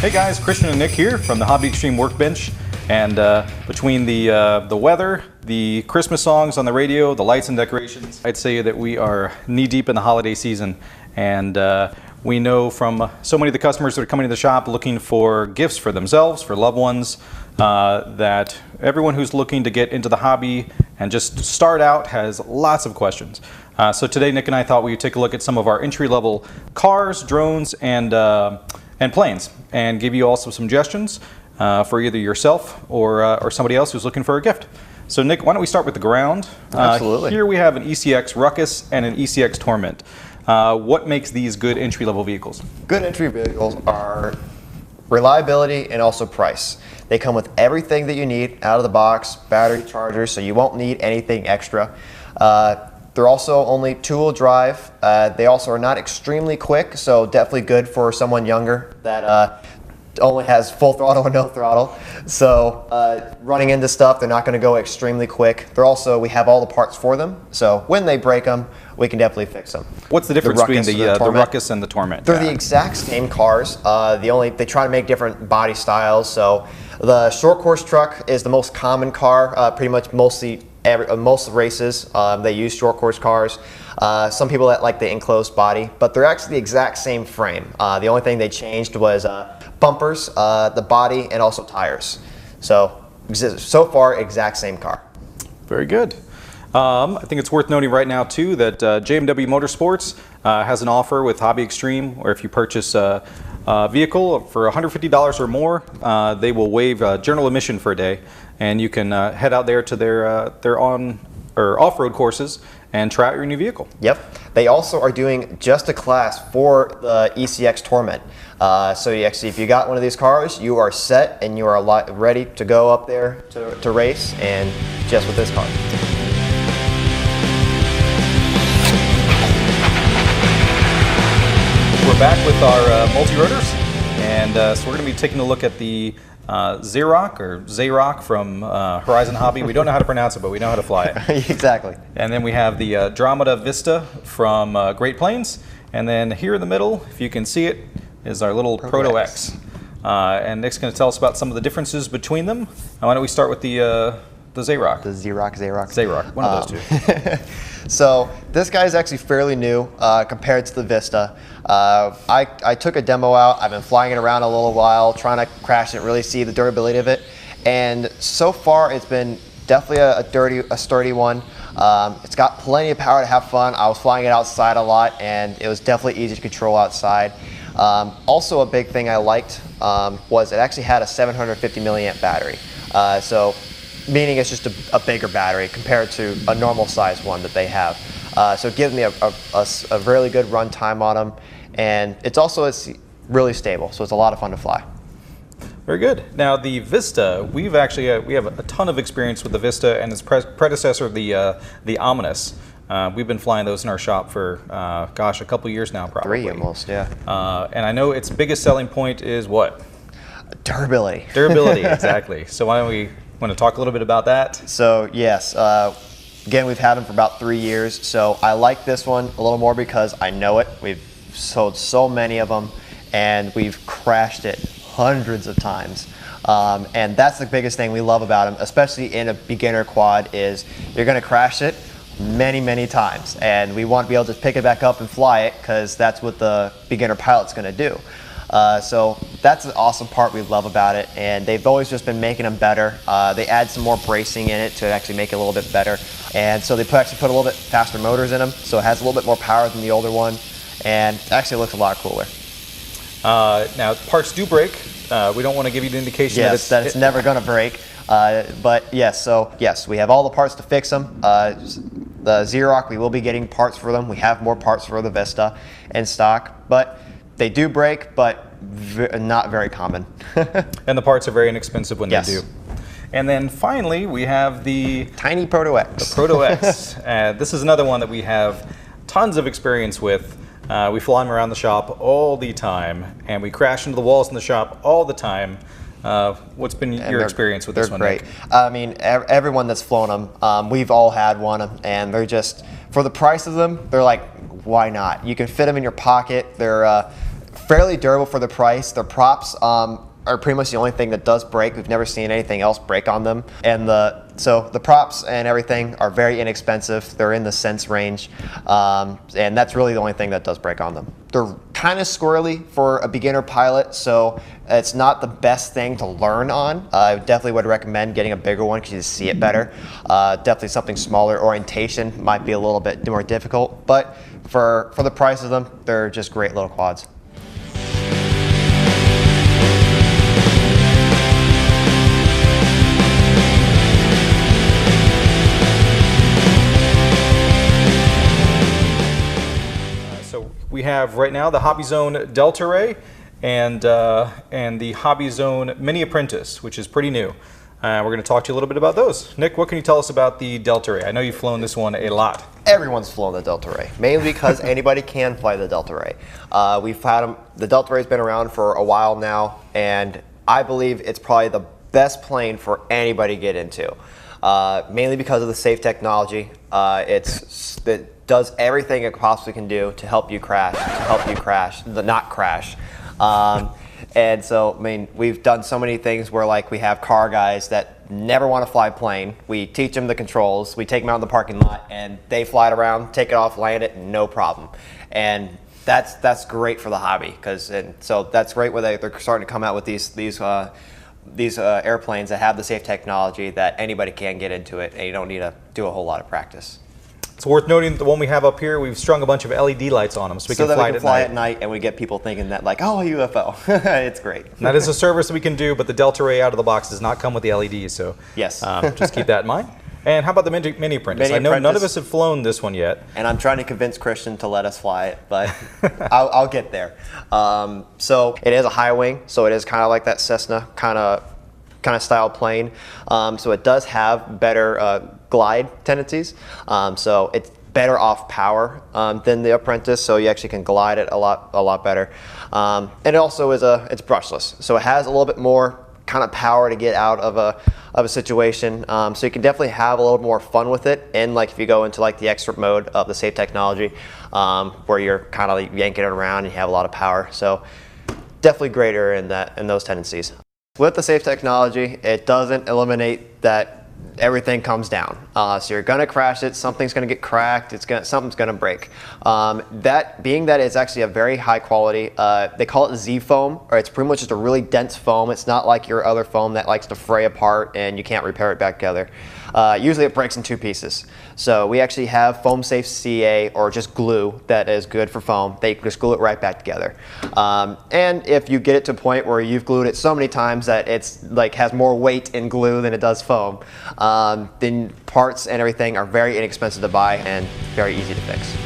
Hey guys, Christian and Nick here from the Hobby Extreme Workbench, and between the weather, the Christmas songs on the radio, the lights and decorations, I'd say that we are knee-deep in the holiday season, and we know from so many of the customers that are coming to the shop looking for gifts for themselves, for loved ones, that everyone who's looking to get into the hobby and just start out has lots of questions. So today Nick and I thought we'd take a look at some of our entry-level cars, drones, and planes, and give you also some suggestions for either yourself or somebody else who's looking for a gift. So Nick, why don't we start with the ground? Absolutely. Here we have an ECX Ruckus and an ECX Torment. What makes these good entry-level vehicles? Good entry vehicles are reliability and also price. They come with everything that you need out of the box, battery chargers, so you won't need anything extra. They're also only two-wheel drive. They also are not extremely quick, so definitely good for someone younger that only has full throttle or no throttle. So running into stuff, they're not going to go extremely quick. They're also, we have all the parts for them, so when they break them, we can definitely fix them. What's the difference between the Ruckus and the Torment? They're the exact same cars. They try to make different body styles. So the short course truck is the most common car. Pretty much most races they use short course cars. Some people that like the enclosed body, but they're actually the exact same frame. The only thing they changed was bumpers, the body, and also tires. So far, exact same car. Very good. I think it's worth noting right now too that JMW Motorsports has an offer with Hobby Extreme, where if you purchase a vehicle for $150 or more, they will waive general admission for a day, and you can head out there to their on or off-road courses and try out your new vehicle. Yep. They also are doing just a class for the ECX Torment. So you actually, if you got one of these cars, you are set and you are ready to go up there to race, and just with this car. We're back with our multi-rotors, and so we're going to be taking a look at the Zayrock from Horizon Hobby. We don't know how to pronounce it, but we know how to fly it. Exactly. And then we have the Dramata Vista from Great Plains, and then here in the middle, if you can see it, is our little Proto X. And Nick's going to tell us about some of the differences between them. Why don't we start with the Zayrock? The Zayrock. Zayrock, one of those two. So this guy is actually fairly new compared to the Vista. I took a demo out. I've been flying it around a little while, trying to crash it, really see the durability of it. And so far, it's been definitely a sturdy one. It's got plenty of power to have fun. I was flying it outside a lot, and it was definitely easy to control outside. Also, a big thing I liked was it actually had a 750 milliamp battery. Meaning it's just a bigger battery compared to a normal size one that they have. So it gives me a really good run time on them, and it's really stable, so it's a lot of fun to fly. Very good. Now the Vista, we have a ton of experience with the Vista and its predecessor, the Omnis. We've been flying those in our shop for a couple years now, probably. 3 almost, yeah. And I know its biggest selling point is what? Durability. Durability, exactly. So why don't we want to talk a little bit about that? So yes, again, we've had them for about 3 years. So I like this one a little more because I know it. We've sold so many of them, and we've crashed it hundreds of times. And that's the biggest thing we love about them, especially in a beginner quad, is you're going to crash it many times. And we want to be able to pick it back up and fly it, because that's what the beginner pilot's going to do. So that's the awesome part we love about it, and they've always just been making them better. They add some more bracing in it to actually make it a little bit better, and so they actually put a little bit faster motors in them, so it has a little bit more power than the older one, and it actually looks a lot cooler. Now parts do break. We don't want to give you the indication that it's never going to break, but yes, we have all the parts to fix them. The Zayrock, we will be getting parts for them. We have more parts for the Vista in stock, but they do break, but not very common. And the parts are very inexpensive when yes. they do. And then finally, we have the tiny Proto X. The Proto X. This is another one that we have tons of experience with. We fly them around the shop all the time, and we crash into the walls in the shop all the time. What's been your experience with this one, They're great. Nick? I mean, everyone that's flown them, we've all had one, and they're just, for the price of them, they're like, why not? You can fit them in your pocket. They're fairly durable for the price. Their props are pretty much the only thing that does break. We've never seen anything else break on them. And so the props and everything are very inexpensive. They're in the cents range. And that's really the only thing that does break on them. They're kind of squirrely for a beginner pilot, so it's not the best thing to learn on. I definitely would recommend getting a bigger one because you see it better. Definitely something smaller. Orientation might be a little bit more difficult, but for the price of them, they're just great little quads. We have right now the Hobby Zone Delta Ray and the Hobby Zone Mini Apprentice, which is pretty new. We're going to talk to you a little bit about those. Nick, what can you tell us about the Delta Ray? I know you've flown this one a lot. Everyone's flown the Delta Ray, mainly because anybody can fly the Delta Ray. We've had them. The Delta Ray's been around for a while now, and I believe it's probably the best plane for anybody to get into. Mainly because of the safe technology. It does everything it possibly can do to help you crash, not crash. And so, I mean, we've done so many things where, like, we have car guys that never want to fly a plane. We teach them the controls. We take them out in the parking lot, and they fly it around, take it off, land it, no problem. And that's great for the hobby, so that's great where they're starting to come out with these airplanes that have the safe technology that anybody can get into it, and you don't need to do a whole lot of practice. It's worth noting the one we have up here, we've strung a bunch of LED lights on them so we can fly at night, and we get people thinking that, like, oh, a UFO. It's great. That is a service we can do, but the Delta Ray out of the box does not come with the LEDs, so yes. Just keep that in mind. And how about the Mini Apprentice? I know none of us have flown this one yet. And I'm trying to convince Christian to let us fly it, but I'll get there. So it is a high wing, so it is kind of like that Cessna kind of style plane. So it does have better glide tendencies. So it's better off power than the Apprentice, so you actually can glide it a lot better. And it also it's brushless, so it has a little bit more kind of power to get out of a situation. So you can definitely have a little more fun with it. And like if you go into like the extra mode of the safe technology, where you're kind of like yanking it around and you have a lot of power. So definitely greater in those tendencies. With the safe technology, it doesn't eliminate that everything comes down. So you're gonna crash it, something's gonna get cracked, something's gonna break. That being that it's actually a very high quality, they call it Z foam, or it's pretty much just a really dense foam. It's not like your other foam that likes to fray apart and you can't repair it back together. Usually it breaks in two pieces. So we actually have foam safe CA, or just glue that is good for foam. They just glue it right back together. And if you get it to a point where you've glued it so many times that it's like has more weight in glue than it does foam, then parts and everything are very inexpensive to buy and very easy to fix.